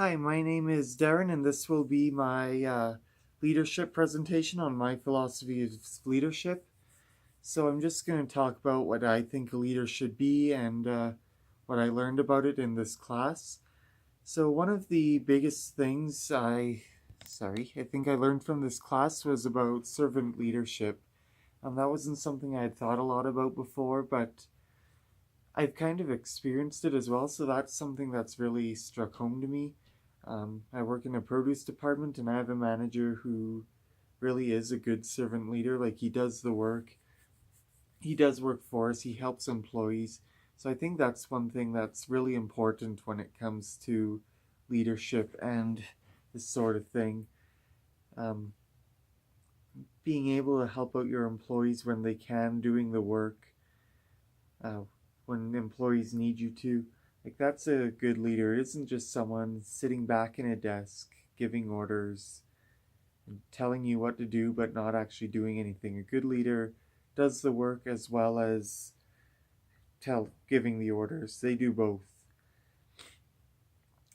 Hi, my name is Darren, and this will be my leadership presentation on my philosophy of leadership. So, I'm just going to talk about what I think a leader should be and what I learned about it in this class. So, one of the biggest things I think I learned from this class was about servant leadership. That wasn't something I had thought a lot about before, but I've kind of experienced it as well, so that's something that's really struck home to me. I work in a produce department and I have a manager who really is a good servant leader. Like, he does the work, he does work for us, he helps employees. So I think that's one thing that's really important when it comes to leadership and this sort of thing. Um, Being able to help out your employees when they can, doing the work, uh, when employees need you to. Like, that's a good leader. It isn't just someone sitting back in a desk giving orders and telling you what to do but not actually doing anything. A good leader does the work as well as giving the orders. They do both.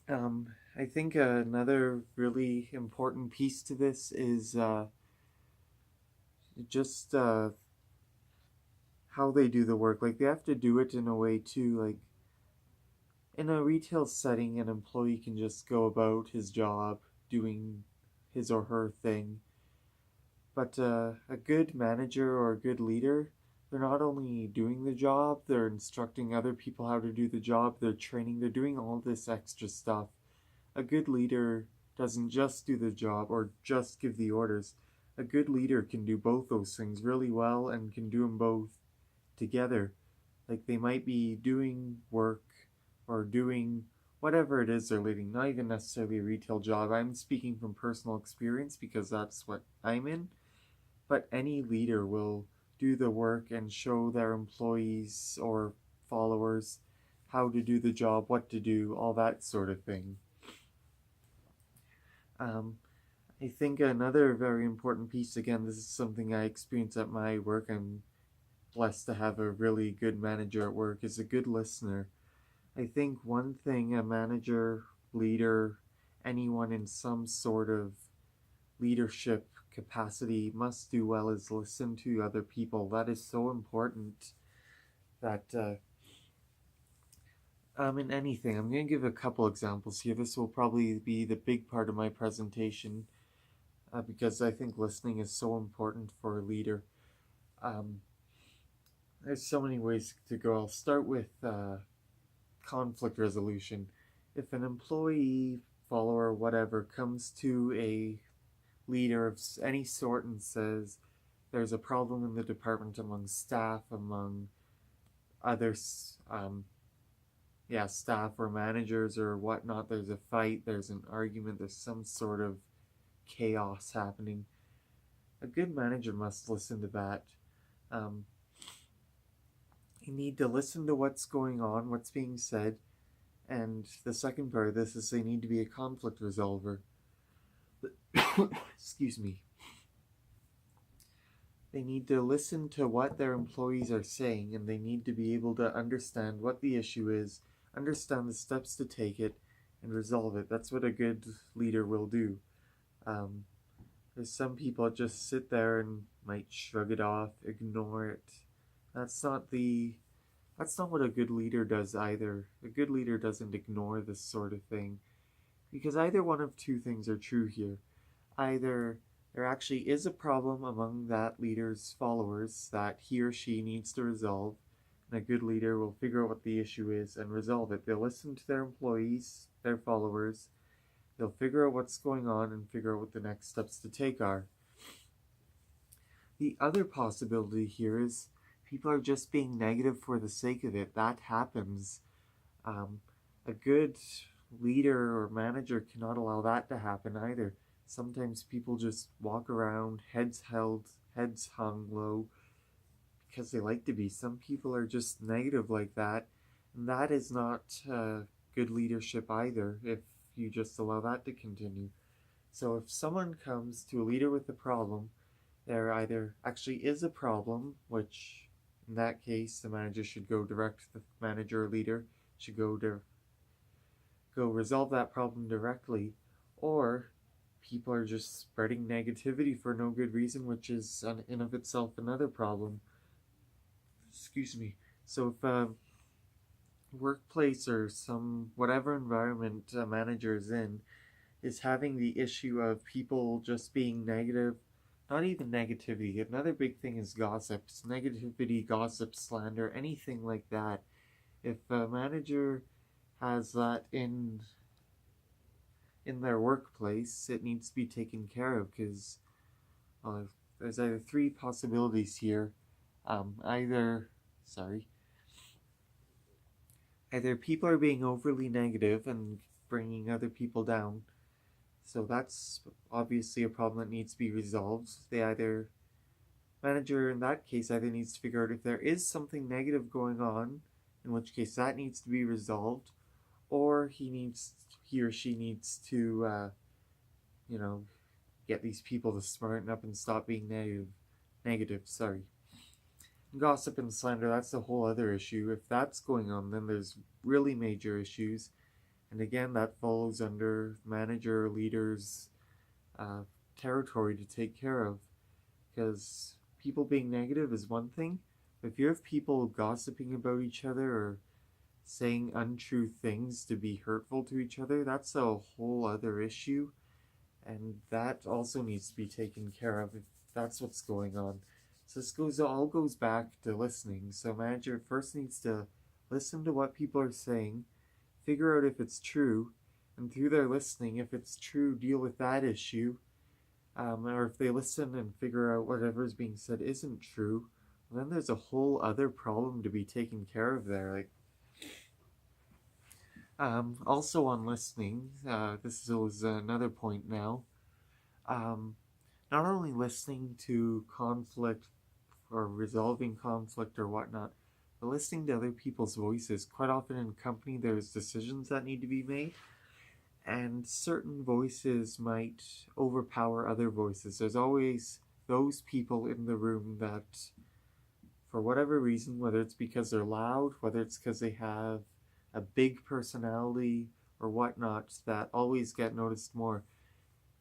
I think another really important piece to this is just how they do the work. Like, they have to do it in a way too. Like, in a retail setting, an employee can just go about his job doing his or her thing. But a good manager or a good leader, they're not only doing the job, they're instructing other people how to do the job, they're training, they're doing all this extra stuff. A good leader doesn't just do the job or just give the orders. A good leader can do both those things really well and can do them both together. Like, they might be doing work or doing whatever it is they're leading, not even necessarily a retail job. I'm speaking from personal experience because that's what I'm in. But any leader will do the work and show their employees or followers how to do the job, what to do, all that sort of thing. Um, I think another very important piece, again, this is something I experience at my work. I'm blessed to have a really good manager at work, is a good listener. I think one thing a manager, leader, anyone in some sort of leadership capacity must do well is listen to other people. That is so important that in anything. I'm going to give a couple examples here. This will probably be the big part of my presentation because I think listening is so important for a leader. Um, there's so many ways to go. I'll start with conflict resolution. If an employee, follower, whatever, comes to a leader of any sort and says there's a problem in the department among staff, among others, staff or managers or whatnot, there's a fight, there's an argument, there's some sort of chaos happening. A good manager must listen to that. Um, you need to listen to what's going on, what's being said, and the second part of this is they need to be a conflict resolver. Excuse me. They need to listen to what their employees are saying, and they need to be able to understand what the issue is, understand the steps to take it, and resolve it. That's what a good leader will do. Um, there's some people that just sit there and might shrug it off, ignore it. That's not the that's not what a good leader does either. A good leader doesn't ignore this sort of thing because either one of two things are true here. Either there actually is a problem among that leader's followers that he or she needs to resolve, and a good leader will figure out what the issue is and resolve it. They'll listen to their employees, their followers, they'll figure out what's going on and figure out what the next steps to take are. The other possibility here is people are just being negative for the sake of it. That happens. Um, a good leader or manager cannot allow that to happen either. Sometimes people just walk around, heads held, heads hung low, because they like to be. Some people are just negative like that, and that is not good leadership either if you just allow that to continue. So if someone comes to a leader with a problem, there either actually is a problem, which in that case the manager should go direct to the manager or leader, should go resolve that problem directly, or people are just spreading negativity for no good reason, which is in of itself another problem. Excuse me. So if a workplace or some whatever environment a manager is in is having the issue of people just being negative, not even negativity. Another big thing is gossips, negativity, gossip, slander, anything like that. If a manager has that in their workplace, it needs to be taken care of because there's either three possibilities here. Either, sorry, either people are being overly negative and bringing other people down. So that's obviously a problem that needs to be resolved. Manager in that case either needs to figure out if there is something negative going on, in which case that needs to be resolved, or he or she needs to, you know, get these people to smarten up and stop being negative. Sorry. Gossip and slander, that's a whole other issue. If that's going on, then there's really major issues. And again, that falls under manager or leaders' territory to take care of. Because people being negative is one thing, but if you have people gossiping about each other or saying untrue things to be hurtful to each other, that's a whole other issue. And that also needs to be taken care of if that's what's going on. So this all goes back to listening. So manager first needs to listen to what people are saying, figure out if it's true, and through their listening, if it's true, deal with that issue. Or if they listen and figure out whatever is being said isn't true, then there's a whole other problem to be taken care of there. Also on listening, this is another point now. Not only listening to conflict or resolving conflict or whatnot, but listening to other people's voices. Quite often in company, there's decisions that need to be made, and certain voices might overpower other voices. There's always those people in the room that, for whatever reason, whether it's because they're loud, whether it's because they have a big personality or whatnot, that always get noticed more.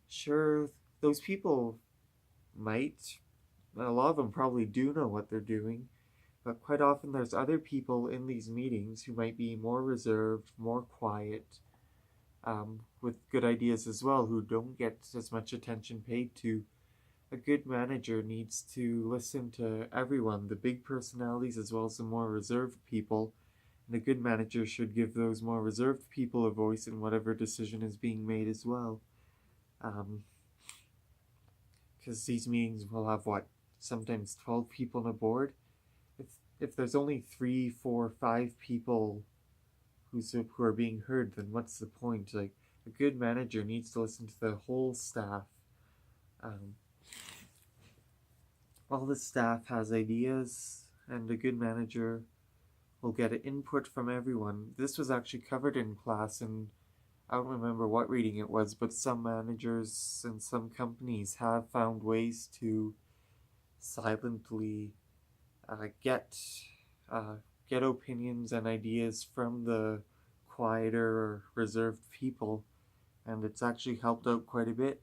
Sure, those people might, a lot of them probably do know what they're doing, but quite often there's other people in these meetings who might be more reserved, more quiet, with good ideas as well, who don't get as much attention paid to. A good manager needs to listen to everyone, the big personalities as well as the more reserved people, and a good manager should give those more reserved people a voice in whatever decision is being made as well. Because these meetings will have sometimes 12 people on a board. If there's only 3, 4, 5 people who are being heard, then what's the point? A good manager needs to listen to the whole staff. All the staff has ideas, and a good manager will get input from everyone. This was actually covered in class, and I don't remember what reading it was, but some managers and some companies have found ways to silently get opinions and ideas from the quieter or reserved people, and it's actually helped out quite a bit.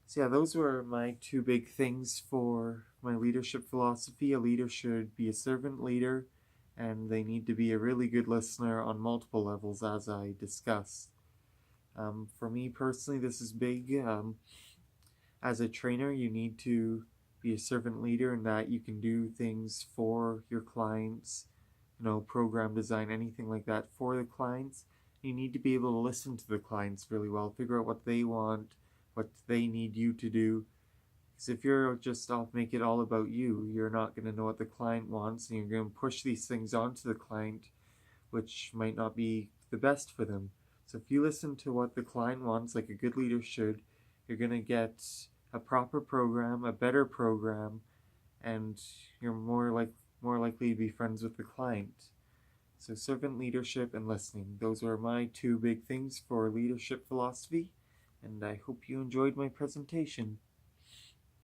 So yeah, those were my two big things for my leadership philosophy. A leader should be a servant leader, and they need to be a really good listener on multiple levels, as I discussed. For me personally, this is big. As a trainer, you need to be a servant leader in that you can do things for your clients, program design, anything like that for the clients. You need to be able to listen to the clients really well, figure out what they want, what they need you to do. Because if you're just off, make it all about you, you're not going to know what the client wants, and you're going to push these things onto the client, which might not be the best for them. So if you listen to what the client wants, like a good leader should, you're going to get a proper program, a better program, and you're more likely to be friends with the client. So servant leadership and listening, those are my two big things for leadership philosophy, and I hope you enjoyed my presentation.